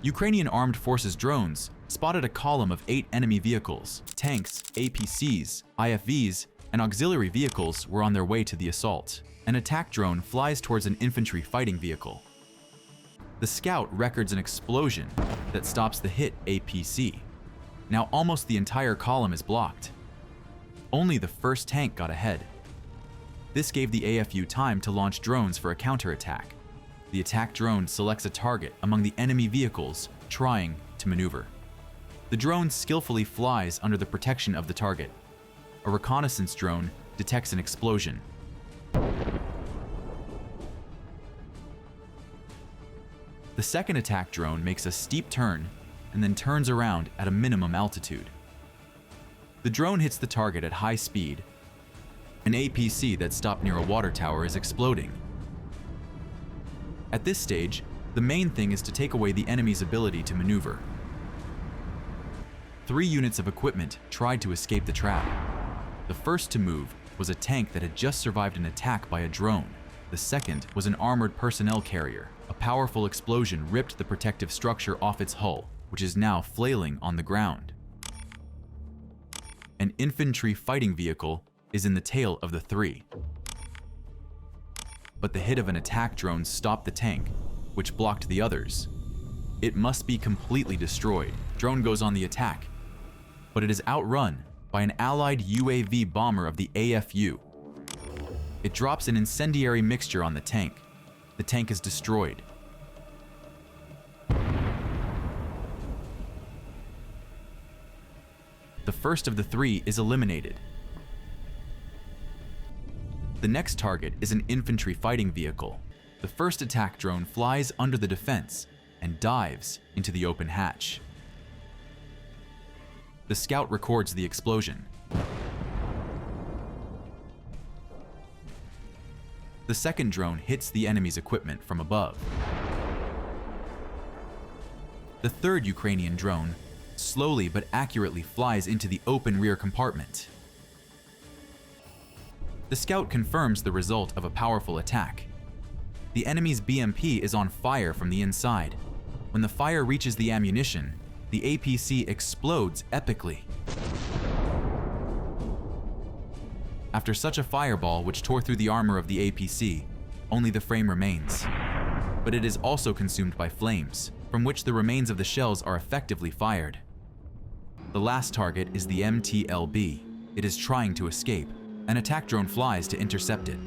Ukrainian armed forces drones spotted a column of 8 enemy vehicles. Tanks, APCs, IFVs, and auxiliary vehicles were on their way to the assault. An attack drone flies towards an infantry fighting vehicle. The scout records an explosion that stops the hit APC. Now almost the entire column is blocked. Only the first tank got ahead. This gave the AFU time to launch drones for a counterattack. The attack drone selects a target among the enemy vehicles trying to maneuver. The drone skillfully flies under the protection of the target. A reconnaissance drone detects an explosion. The second attack drone makes a steep turn and then turns around at a minimum altitude. The drone hits the target at high speed. An APC that stopped near a water tower is exploding. At this stage, the main thing is to take away the enemy's ability to maneuver. 3 units of equipment tried to escape the trap. The first to move was a tank that had just survived an attack by a drone. The second was an armored personnel carrier. A powerful explosion ripped the protective structure off its hull, which is now flailing on the ground. An infantry fighting vehicle is in the tail of the 3. But the hit of an attack drone stopped the tank, which blocked the others. It must be completely destroyed. Drone goes on the attack, but it is outrun by an allied UAV bomber of the AFU. It drops an incendiary mixture on the tank. The tank is destroyed. The first of the 3 is eliminated. The next target is an infantry fighting vehicle. The first attack drone flies under the defense and dives into the open hatch. The scout records the explosion. The second drone hits the enemy's equipment from above. The third Ukrainian drone slowly but accurately flies into the open rear compartment. The scout confirms the result of a powerful attack. The enemy's BMP is on fire from the inside. When the fire reaches the ammunition, the APC explodes epically. After such a fireball which tore through the armor of the APC, only the frame remains. But it is also consumed by flames, from which the remains of the shells are effectively fired. The last target is the MTLB. It is trying to escape. An attack drone flies to intercept it.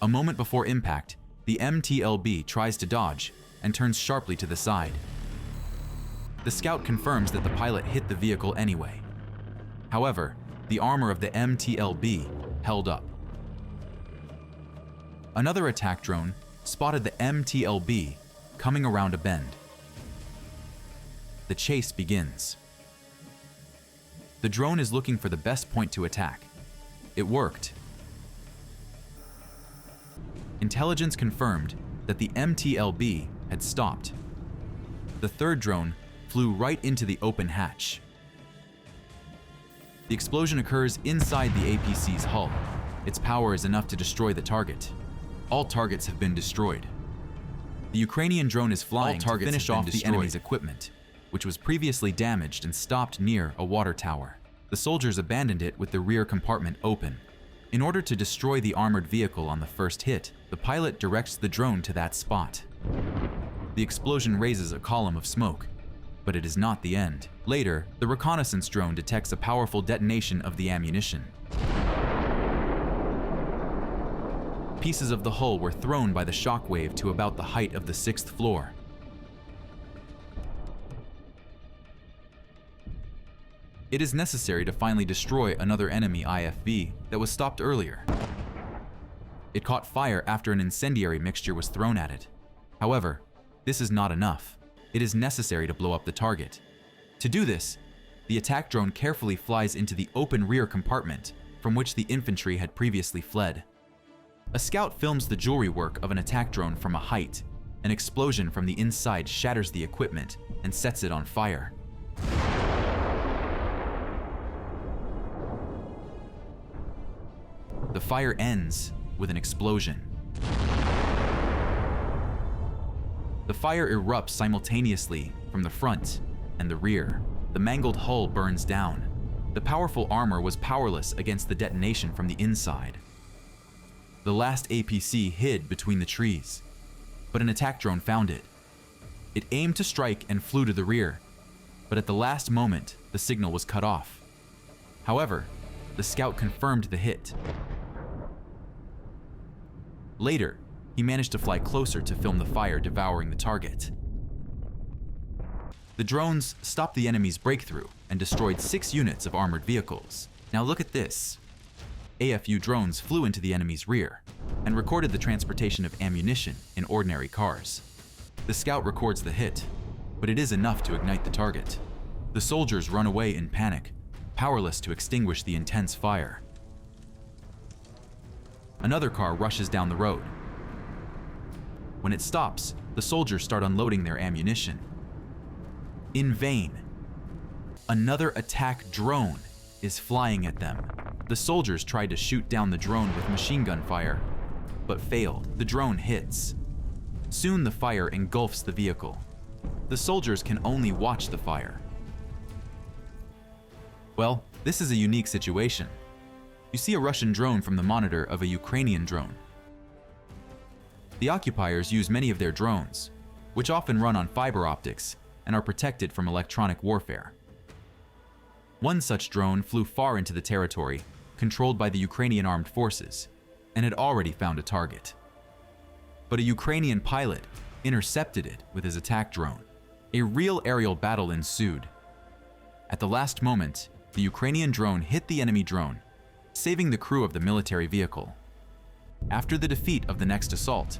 A moment before impact, the MTLB tries to dodge and turns sharply to the side. The scout confirms that the pilot hit the vehicle anyway. However, the armor of the MTLB held up. Another attack drone spotted the MTLB coming around a bend. The chase begins. The drone is looking for the best point to attack. It worked. Intelligence confirmed that the MTLB had stopped. The third drone flew right into the open hatch. The explosion occurs inside the APC's hull. Its power is enough to destroy the target. All targets have been destroyed. The Ukrainian drone is flying to finish off the enemy's equipment, which was previously damaged and stopped near a water tower. The soldiers abandoned it with the rear compartment open. In order to destroy the armored vehicle on the first hit, the pilot directs the drone to that spot. The explosion raises a column of smoke, but it is not the end. Later, the reconnaissance drone detects a powerful detonation of the ammunition. Pieces of the hull were thrown by the shockwave to about the height of the 6th floor. It is necessary to finally destroy another enemy IFV that was stopped earlier. It caught fire after an incendiary mixture was thrown at it. However, this is not enough. It is necessary to blow up the target. To do this, the attack drone carefully flies into the open rear compartment from which the infantry had previously fled. A scout films the jewelry work of an attack drone from a height. An explosion from the inside shatters the equipment and sets it on fire. The fire ends with an explosion. The fire erupts simultaneously from the front and the rear. The mangled hull burns down. The powerful armor was powerless against the detonation from the inside. The last APC hid between the trees, but an attack drone found it. It aimed to strike and flew to the rear, but at the last moment, the signal was cut off. However, the scout confirmed the hit. Later, he managed to fly closer to film the fire devouring the target. The drones stopped the enemy's breakthrough and destroyed 6 units of armored vehicles. Now look at this. AFU drones flew into the enemy's rear and recorded the transportation of ammunition in ordinary cars. The scout records the hit, but it is enough to ignite the target. The soldiers run away in panic, powerless to extinguish the intense fire. Another car rushes down the road. When it stops, the soldiers start unloading their ammunition. In vain. Another attack drone is flying at them. The soldiers tried to shoot down the drone with machine gun fire, but failed. The drone hits. Soon the fire engulfs the vehicle. The soldiers can only watch the fire. Well, this is a unique situation. You see a Russian drone from the monitor of a Ukrainian drone. The occupiers use many of their drones, which often run on fiber optics and are protected from electronic warfare. One such drone flew far into the territory, controlled by the Ukrainian armed forces, and had already found a target. But a Ukrainian pilot intercepted it with his attack drone. A real aerial battle ensued. At the last moment, the Ukrainian drone hit the enemy drone, saving the crew of the military vehicle. After the defeat of the next assault,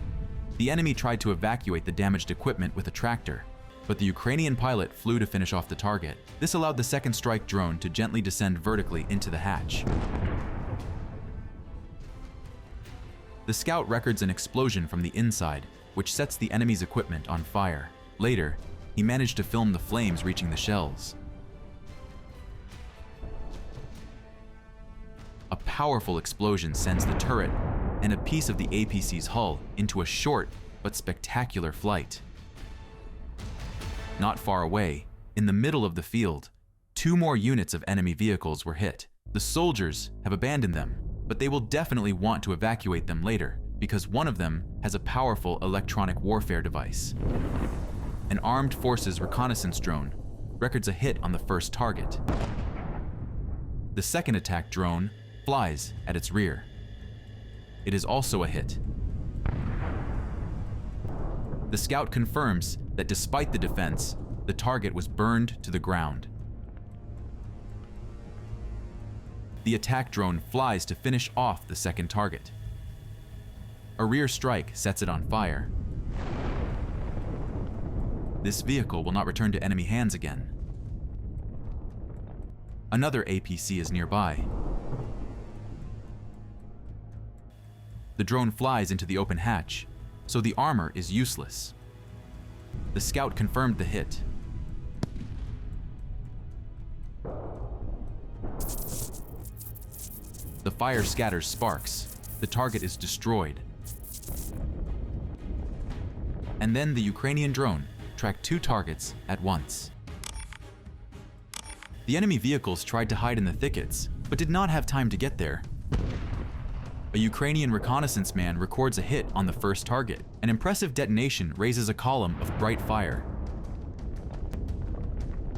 the enemy tried to evacuate the damaged equipment with a tractor, but the Ukrainian pilot flew to finish off the target. This allowed the second strike drone to gently descend vertically into the hatch. The scout records an explosion from the inside, which sets the enemy's equipment on fire. Later, he managed to film the flames reaching the shells. A powerful explosion sends the turret and a piece of the APC's hull into a short but spectacular flight. Not far away, in the middle of the field, 2 more units of enemy vehicles were hit. The soldiers have abandoned them, but they will definitely want to evacuate them later because one of them has a powerful electronic warfare device. An armed forces reconnaissance drone records a hit on the first target. The second attack drone flies at its rear. It is also a hit. The scout confirms that despite the defense, the target was burned to the ground. The attack drone flies to finish off the second target. A rear strike sets it on fire. This vehicle will not return to enemy hands again. Another APC is nearby. The drone flies into the open hatch, so the armor is useless. The scout confirmed the hit. The fire scatters sparks. The target is destroyed. And then the Ukrainian drone tracked 2 targets at once. The enemy vehicles tried to hide in the thickets, but did not have time to get there. A Ukrainian reconnaissance man records a hit on the first target. An impressive detonation raises a column of bright fire.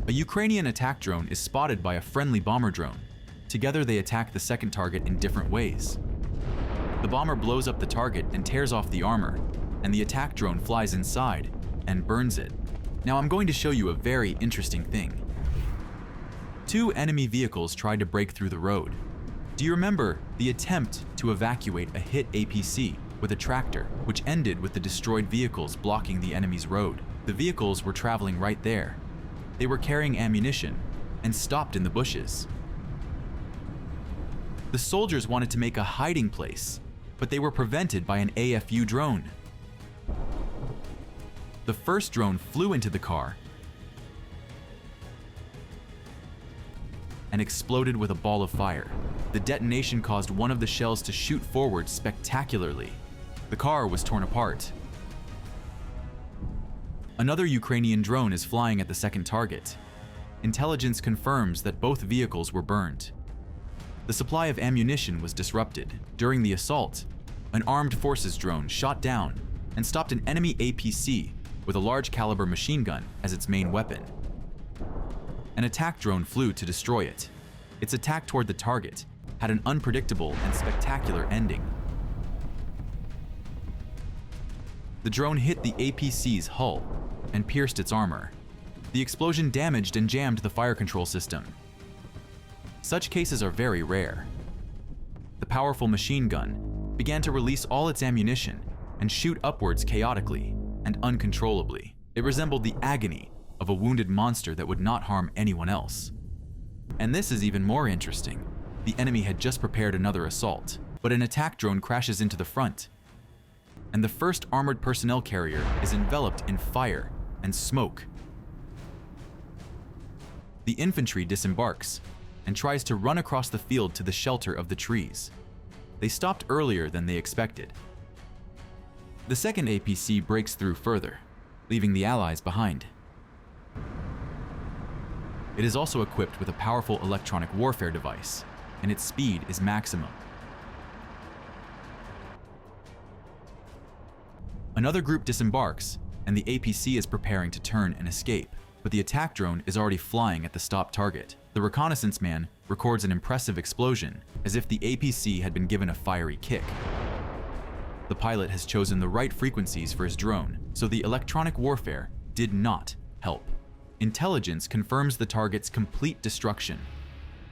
A Ukrainian attack drone is spotted by a friendly bomber drone. Together they attack the second target in different ways. The bomber blows up the target and tears off the armor, and the attack drone flies inside and burns it. Now I'm going to show you a very interesting thing. 2 enemy vehicles tried to break through the road. Do you remember the attempt to evacuate a hit APC with a tractor, which ended with the destroyed vehicles blocking the enemy's road? The vehicles were traveling right there. They were carrying ammunition and stopped in the bushes. The soldiers wanted to make a hiding place, but they were prevented by an AFU drone. The first drone flew into the car and exploded with a ball of fire. The detonation caused one of the shells to shoot forward spectacularly. The car was torn apart. Another Ukrainian drone is flying at the second target. Intelligence confirms that both vehicles were burned. The supply of ammunition was disrupted. During the assault, an armed forces drone shot down and stopped an enemy APC with a large caliber machine gun as its main weapon. An attack drone flew to destroy it. Its attack toward the target had an unpredictable and spectacular ending. The drone hit the APC's hull and pierced its armor. The explosion damaged and jammed the fire control system. Such cases are very rare. The powerful machine gun began to release all its ammunition and shoot upwards chaotically and uncontrollably. It resembled the agony of a wounded monster that would not harm anyone else. And this is even more interesting. The enemy had just prepared another assault, but an attack drone crashes into the front, and the first armored personnel carrier is enveloped in fire and smoke. The infantry disembarks and tries to run across the field to the shelter of the trees. They stopped earlier than they expected. The second APC breaks through further, leaving the Allies behind. It is also equipped with a powerful electronic warfare device, and its speed is maximum. Another group disembarks, and the APC is preparing to turn and escape, but the attack drone is already flying at the stopped target. The reconnaissance man records an impressive explosion, as if the APC had been given a fiery kick. The pilot has chosen the right frequencies for his drone, so the electronic warfare did not help. Intelligence confirms the target's complete destruction.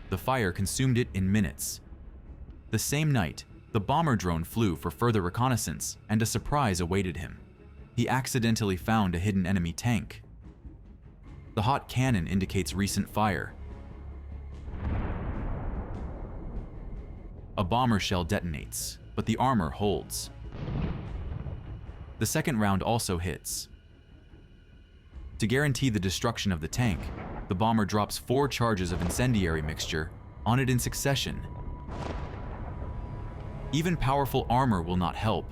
The fire consumed it in minutes. The same night, the bomber drone flew for further reconnaissance, and a surprise awaited him. He accidentally found a hidden enemy tank. The hot cannon indicates recent fire. A bomber shell detonates, but the armor holds. The second round also hits. To guarantee the destruction of the tank, the bomber drops 4 charges of incendiary mixture on it in succession. Even powerful armor will not help.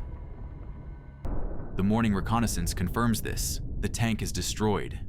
The morning reconnaissance confirms this. The tank is destroyed.